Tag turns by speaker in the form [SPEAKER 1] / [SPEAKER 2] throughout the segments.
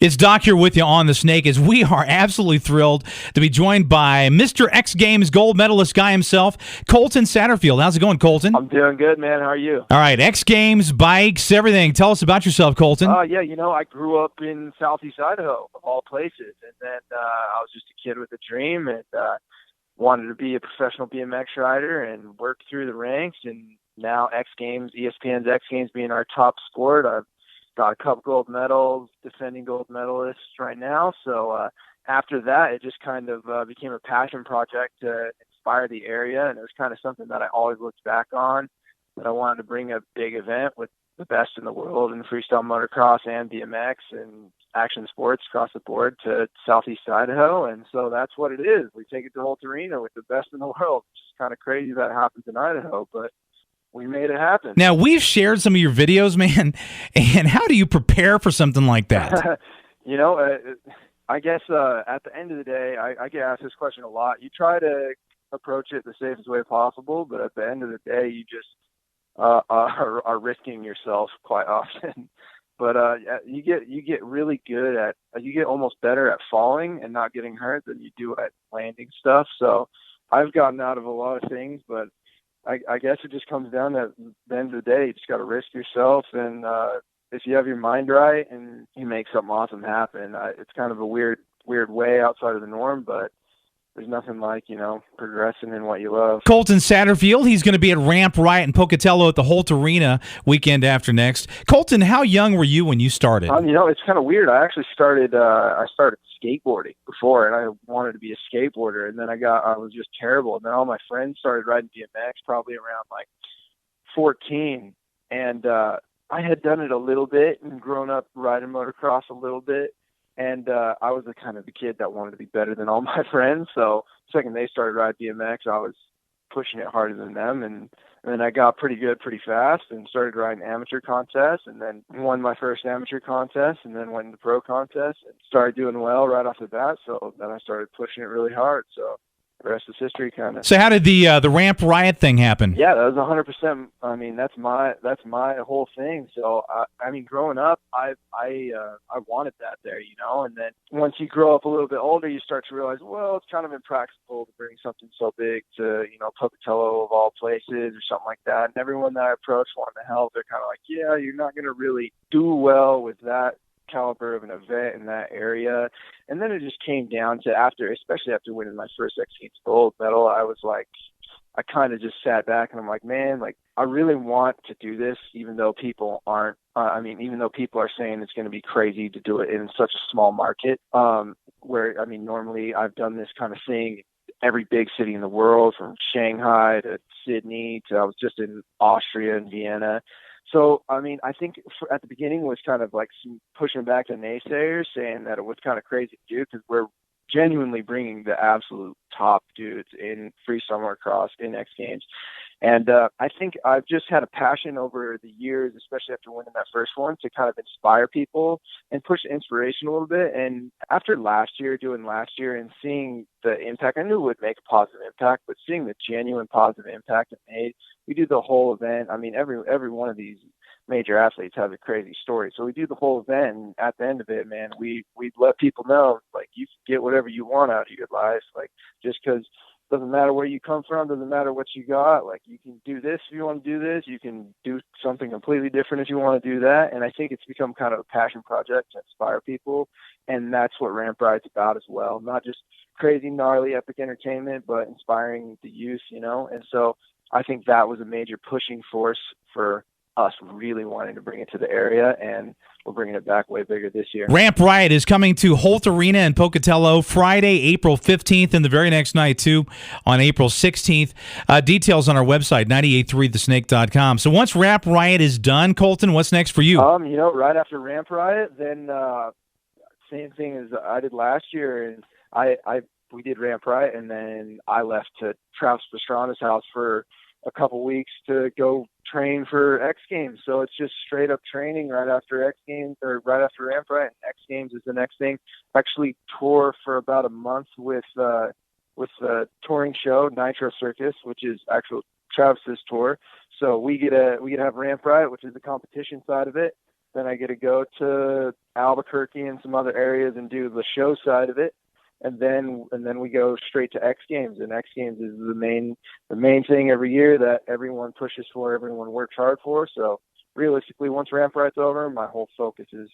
[SPEAKER 1] It's Doc here with you on the Snake as we are absolutely thrilled to be joined by Mr. X Games gold medalist guy himself, Colton Satterfield. How's it going, Colton?
[SPEAKER 2] I'm doing good, man. How are you?
[SPEAKER 1] All right, X Games, bikes, everything. Tell us about yourself, Colton.
[SPEAKER 2] Yeah, I grew up in Southeast Idaho, of all places. And then I was just a kid with a dream and wanted to be a professional BMX rider and work through the ranks. And now X Games, ESPN's X Games being our top sport, I've got a couple gold medals, defending gold medalists right now. So after that, it just kind of became a passion project to inspire the area. And it was kind of something that I always looked back on, that I wanted to bring a big event with the best in the world in freestyle motocross and BMX and action sports across the board to Southeast Idaho. And so that's what it is. We take it to Holt Arena with the best in the world. It's just kind of crazy that happens in Idaho, but we made it happen.
[SPEAKER 1] Now, we've shared some of your videos, man, and how do you prepare for something like that?
[SPEAKER 2] I guess at the end of the day, I get asked this question a lot. You try to approach it the safest way possible, but at the end of the day, you just are risking yourself quite often. But you get really good at, you get almost better at falling and not getting hurt than you do at landing stuff. So I've gotten out of a lot of things, but I guess it just comes down to the end of the day, you just got to risk yourself. And if you have your mind right and you make something awesome happen, it's kind of a weird way outside of the norm, but there's nothing like, progressing in what you love.
[SPEAKER 1] Colton Satterfield, he's going to be at Ramp Riot in Pocatello at the Holt Arena weekend after next. Colton, how young were you when you started?
[SPEAKER 2] It's kind of weird. I actually started skateboarding before, and I wanted to be a skateboarder, and then I was just terrible. And then all my friends started riding BMX probably around like 14. And I had done it a little bit and grown up riding motocross a little bit. And I was the kind of the kid that wanted to be better than all my friends. So the second they started riding BMX, I was pushing it harder than them. And then I got pretty good pretty fast and started riding amateur contests, and then won my first amateur contest, and then went into pro contests and started doing well right off the bat. So then I started pushing it really hard. So the rest is history, kind of.
[SPEAKER 1] So how did the Ramp Riot thing happen?
[SPEAKER 2] Yeah, that was 100%. I mean, that's my whole thing. So growing up, I wanted that there, And then once you grow up a little bit older, you start to realize, well, it's kind of impractical to bring something so big to Pocatello of all places or something like that. And everyone that I approached wanted to help. They're kind of like, yeah, you're not going to really do well with that caliber of an event in that area. And then it just came down to especially after winning my first X Games gold medal, I was like, I kind of just sat back and I'm like, man, like I really want to do this, even though people aren't, even though people are saying it's going to be crazy to do it in such a small market, normally I've done this kind of thing every big city in the world, from Shanghai to Sydney to I was just in Austria and Vienna. So, I think at the beginning was kind of like some pushing back the naysayers, saying that it was kind of crazy to do because we're genuinely bringing the absolute top dudes in freestyle motocross in X Games. And I think I've just had a passion over the years, especially after winning that first one, to kind of inspire people and push inspiration a little bit. And after doing last year and seeing the impact, I knew it would make a positive impact, but seeing the genuine positive impact it made, we do the whole event. Every one of these major athletes has a crazy story. So we do the whole event, and at the end of it, man, we let people know, like, you can get whatever you want out of your life. Like, just because doesn't matter where you come from, doesn't matter what you got. Like, you can do this if you want to do this. You can do something completely different if you want to do that. And I think it's become kind of a passion project to inspire people. And that's what Ramp Riot's about as well. Not just crazy, gnarly, epic entertainment, but inspiring the youth, And so I think that was a major pushing force for us really wanting to bring it to the area, and we're bringing it back way bigger this year.
[SPEAKER 1] Ramp Riot is coming to Holt Arena in Pocatello Friday, April 15th, and the very next night, too, on April 16th. Details on our website, 983thesnake.com. So once Ramp Riot is done, Colton, what's next for you?
[SPEAKER 2] Right after Ramp Riot, then same thing as I did last year, and we did Ramp Riot, and then I left to Travis Pastrana's house for a couple weeks to go train for X Games. So it's just straight up training right after X Games, or right after Ramp Riot. And X Games is the next thing. Actually tour for about a month with the touring show Nitro Circus, which is actual Travis's tour. So we get to have Ramp Riot, which is the competition side of it. Then I get to go to Albuquerque and some other areas and do the show side of it. And then we go straight to X Games, and X Games is the main thing every year that everyone pushes for, everyone works hard for. So realistically, once Ramp Riot's over, my whole focus is,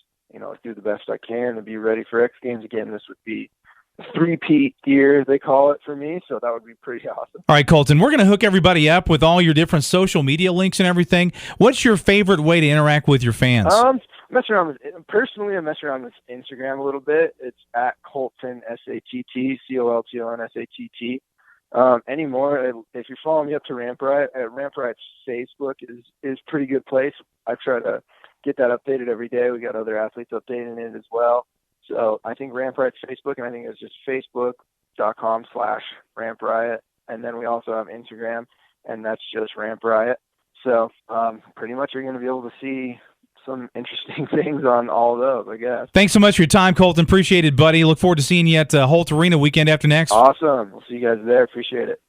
[SPEAKER 2] do the best I can to be ready for X Games again. This would be a three-peat year, they call it, for me, so that would be pretty awesome.
[SPEAKER 1] All right, Colton, we're going to hook everybody up with all your different social media links and everything. What's your favorite way to interact with your fans?
[SPEAKER 2] I mess around with Instagram a little bit. It's at Colton Satt, Colton Satt. Anymore, if you're following me up to Ramp Riot, Ramp Riot's Facebook is pretty good place. I try to get that updated every day. We got other athletes updating it as well. So I think Ramp Riot's Facebook, and I think it's just facebook.com/Ramp Riot. And then we also have Instagram, and that's just Ramp Riot. So pretty much you're going to be able to see some interesting things on all of those, I guess.
[SPEAKER 1] Thanks so much for your time, Colton. Appreciate it, buddy. Look forward to seeing you at Holt Arena weekend after next.
[SPEAKER 2] Awesome. We'll see you guys there. Appreciate it.